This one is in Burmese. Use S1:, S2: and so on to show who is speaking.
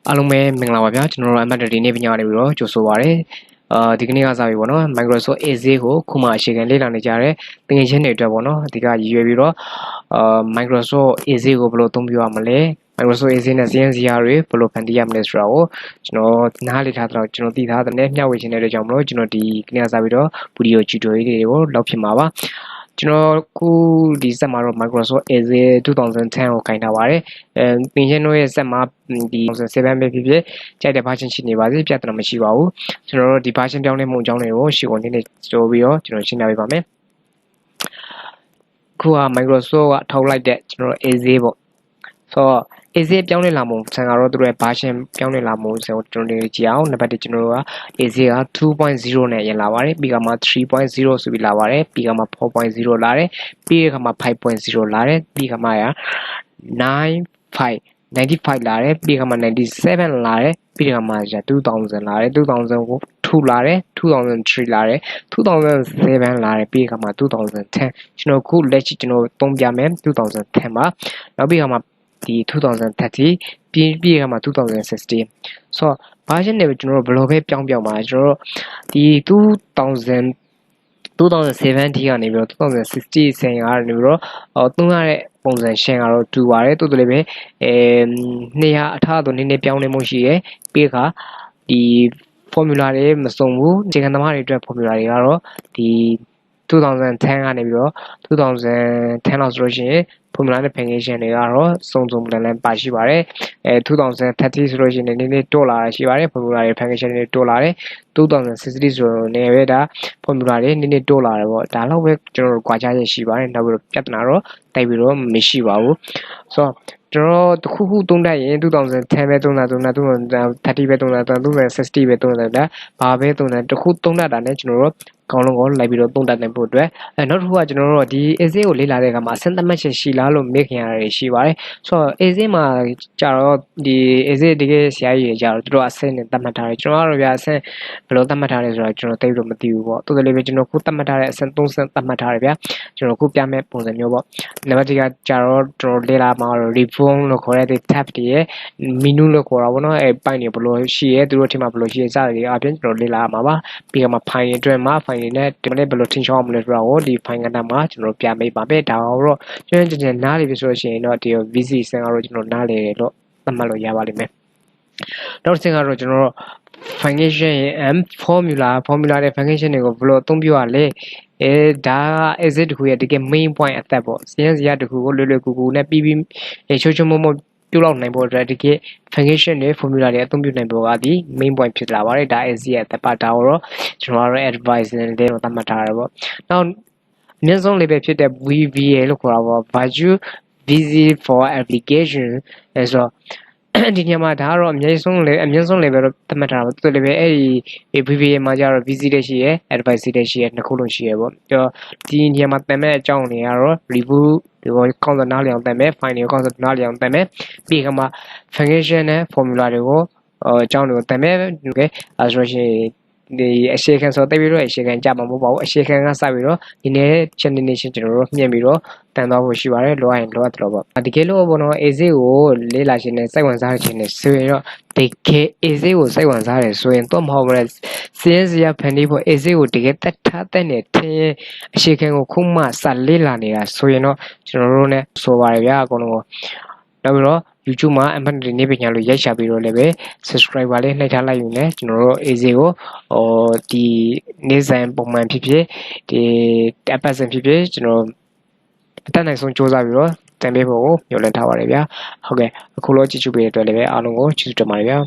S1: အားလုံးပဲမင်္ဂလာပါဗျာကျွန်တော်တို့အမှတ်တရဒီနေ့ပညာနေပြီးတော့ကြိုဆိုပါရစေဒီကနေ့ကစပြီပေါ့နော် Microsoft Azure ကိုခုမှအခြေခံလေ့လာနေကြတဲ့သင်ငယ်ချင်းတွေအတွက်ပေါ့နော်အဓိကရည်ရွယ်ပြီးတော့Microsoft Azure ကိုဘယ်လိုအသုံးပြုရမလဲ Microsoft Azure နဲ့ CNCR တွေဘယ်လိုဖန်တီးရမလဲဆိုတာကိုကျွန်တော်နားလည်ထားတော့ကျွန်တော်သိထားတဲ့နဲ့မျှဝေချင်တဲ့အတွက်ကြောင့်မလို့ကျွန်တော်ဒီကနေ့ကစပြီးတော့ video tutorial တွေကိုလောက်ဖြစ်မှာပါကျွန်တော်ခုဒီဆက်မှာတော့ Microsoft Azure 2010ကိုခိုင်းထားပါတယ်သင်ချင်းတို့ရဲ့ဆက်မှာဒီ2007ပဲဖြစ်ဖြစ်ကြိုက်တဲ့ version ရှိနေပါစေပြဿနာမရှိပါဘူးကျွန်တော်တို့ဒီ version ပြောင်းလဲမှုအကြောင်းတွေကိုရှင်းကုန်နေဆိုပြီးတော့ကျွန်တော်ရှင်းပြပေးပါမယ်ခုက Microsoft ကထုတ်လိုက်တဲ့ကျွန်တော် Azure ပေါ့ဆိုတော့ Azure ပြောင်းလဲလာမှုဆန်ကတော့သူတို့ရဲ့ version ပြောင်းလဲလာမှုဆိုတော့ကျွန်တော်တို့ကြည့်အောင်နံပါတ်1ကျွန်တော်တို့က Azure က 2.0 နဲ့ရင်လာပါတယ်ပြီးကမှ 3.0 ဆိုပြီးလာပါတယ်ပြီးကမှ 4.0 လာတယ်ပြီးကမှ 5.0 လာတယ်ပြီးကမှ95လာတယ်ပြီးကမှ97လာတယ်ပြီးကမှ2000လာတယ်2002လာတယ်2003လာတယ်2007လာတယ်ပြီးကမှ2010ကျွန်တော်ခုလက်ရှိကျွန်တော်သုံးပြမယ်2010ပါနောက်ပြီးကမှဒီ2030ပြီးကမှ2060ဆိုတော့ version တွေကျွန်တော်တို့ဘယ်လိုပဲပြောင်းပါကျွန်တော်တို့ဒီ2007ထိကနေပြီးတော့2060ဆင်ကနေပြီးတော့သုံးရတဲ့ပုံစံရှင်းကတော့တူပါတယ်တိုးတိုးလေးပဲနေရာအထားတော့နည်းနည်းပြောင်းလဲမှုရှိရယ်ပြီးခါဒီ formula တွေမစုံဘူးခြေခံသမားတွေအတွက် formula တွေကတော့ဒီ2010ကနေပြီးတော့2010လောက်ဆိုလို့ရှိရင် formula နဲ့ function တွေကတော့စုံလန်ပါရှိပါတယ်2030ဆိုလို့ရှိရင်နည်းနည်းတိုးလာရှိပါတယ် formula တွေ function တွေတိုးလာတယ်2060ဆိုတော့နေပဲဒါ formula တွေနည်းနည်းတိုးလာတယ်ပေါ့ဒါတော့ပဲကျွန်တော်တို့ကြွားချရရှိပါတယ်နောက်ပြီးတော့ပြဿနာတော့တိုက်ပြီးတော့မရှိပါဘူးဆိုတော့ကျွန်တော်တခုခုသုံးတတ်ရင်2010ပဲသုံးတာ2030ပဲသုံးတာ2060ပဲသုံးတာဘာပဲသုံးတာတခုသုံးတတ်တာနဲ့ကျွန်တော်တို့ကောင်းလုံးကိုလိုက်ပြီးတော့သုံးတတ်နိုင်ဖို့အတွက်နောက်တစ်ခုကကျွန်တော်တို့ဒီ Azure ကိုလေ့လာတဲ့အခါမှာအဆင့်သတ်မှတ်ချက်ရှိလားလို့မေးခင်ရတယ်ရှိပါတယ်ဆိုတော့ Azure မှာကြတော့ဒီ Azure တကယ်ဆရာကြီးတွေကြတော့သူတို့အဆင့်နဲ့သတ်မှတ်ထားတယ်ကျွန်တော်တို့ဗျာအဆင့်ဘယ်လိုသတ်မှတ်ထားလဲဆိုတော့ကျွန်တော်သိလို့မသိဘူးပေါ့တိုးတယ်လေးပဲကျွန်တော်ခုသတ်မှတ်ထားတဲ့အဆင့်3ဆင့်သတ်မှတ်ထားတယ်ဗျာကျွန်တော်ခုပြမယ့်ပုံစံမျိုးပေါ့နံပါတ်1ကကြတော့ကျွန်တော်လေ့လာမှာတော့ reform လို့ခေါ်တဲ့ tab တွေရဲ့ menu လို့ခေါ်တာပေါ့နော်အဲပိုင်းတွေဘယ်လိုရှိရဲသူတို့ထင်မှာဘယ်လိုရှိရဲစတယ်အပြင်ကျွန်တော်လေ့လာမှာပါပြီးတော့မှ file တွေအတွက်မှာ file တွေနဲ့ဒီမနေ့ဘယ်လိုထင်ရှားအောင်မလဲဆိုတော့ဒီ file ကဏ္ဍမှာကျွန်တော်ပြပေးပါမယ်ဒါတော့ကျွန်တော်နားလေပြီဆိုလို့ရှိရင်တော့ဒီ VC ဆန်ကတော့ကျွန်တော်နားလေလို့သတ်မှတ်လို့ရပါလိမ့်မယ်နောက်တစ်ချက်ကတော့ကျွန်တော်တို့ function ရဲ့ formula တဲ့ function တွေကိုဘယ်လိုအသုံးပြုရလဲဒါက exit တခုရဲ့တကယ် main point အသက်ပေါ့ CNC ရတခုကိုလွယ်ကူကူနဲ့ပြီးချိုးမပြုတ်လောက်နိုင်ဖို့အတွက်တကယ် function တွေ formula တွေအသုံးပြုနိုင်ဖို့ကဒီ main point ဖြစ်လာပါတယ်ဒါ exit ရဲ့အသက်ပါဒါတော့ကျွန်တော်တို့ advice နဲ့လည်းသတ်မှတ်ထားတယ်ပေါ့နောက်အမြင့်ဆုံး level ဖြစ်တဲ့ VBA လို့ခေါ်တာပေါ့ Visual Basic for Application ဆိုတော့ဒီညမှာဒါကတော့အမြင့်ဆုံး level တော့သတ်မှတ်ထားတာပေါ့သူလည်းပဲအဲ့ဒီ VBA မှာကျတော့ VC တက်ရှိရယ် Advice တက်ရှိရယ်နှစ်ခုလုံးရှိရယ်ပေါ့ဒီညမှာတမ်းမဲ့အကြောင်းတွေကတော့ review ဒီကို concept နားလည်အောင်တမ်းမဲ့ file တွေကို concept နားလည်အောင်တမ်းမဲ့ပြီးခါမှာ function နဲ့ formula တွေကိုအကြောင်းတွေကိုတမ်းမဲ့ဟုတ်ကဲ့အဲဆိုရှင်ဒီအရှိခံဆိုတိတ်ပြီးတော့အရှိခံကြမှာမဟုတ်ပါဘူးအရှိခံကစပြီးတော့ဒီနေ့ channel nation ကျွန်တော်တို့မြင်ပြီးတော့တန်သွားဖို့ရှိပါတယ်လိုအပ်ရင်လိုအပ်တယ်ပေါ့တကယ်လို့ဘောနော် Azure ကိုလေ့လာခြင်းနဲ့စိတ်ဝင်စားခြင်းနဲ့ဆိုရင်တော့တကယ် Azure ကိုစိတ်ဝင်စားတယ်ဆိုရင်တော့မဟုတ်ဘူးလေ CNC ရဖန်တီးဖို့ Azure ကိုတကယ်တက်ထားတဲ့နဲ့ထင်းအရှိခံကိုခုမှစလေ့လာနေတာဆိုရင်တော့ကျွန်တော်တို့ ਨੇ ဆိုပါတယ်ဗျာအကုန်လုံးကိုနောက်ပြီးတော့ YouTube မှာအမှတ်တရနေပညာလို့ရိုက်ရှာပြီးတော့လည်းပဲ subscriber လေးနှိပ်ထားလိုက်ယူနေကျွန်တော်တို့ Azure ကိုဒီနေ့စဉ်ပုံမှန်ဖြစ်ဖြစ်ဒီအပတ်စဉ်ဖြစ်ဖြစ်ကျွန်တော်အတက်နိုင်ဆုံးစူးစမ်းပြီးတော့တင်ပေးဖို့မျှော်လင့်ထားပါတယ်ဗျာဟုတ်ကဲ့အခုလိုကြည့်ပေးတဲ့အတွက်လည်းပဲအားလုံးကိုကျေးဇူးတင်ပါတယ်ဗျာ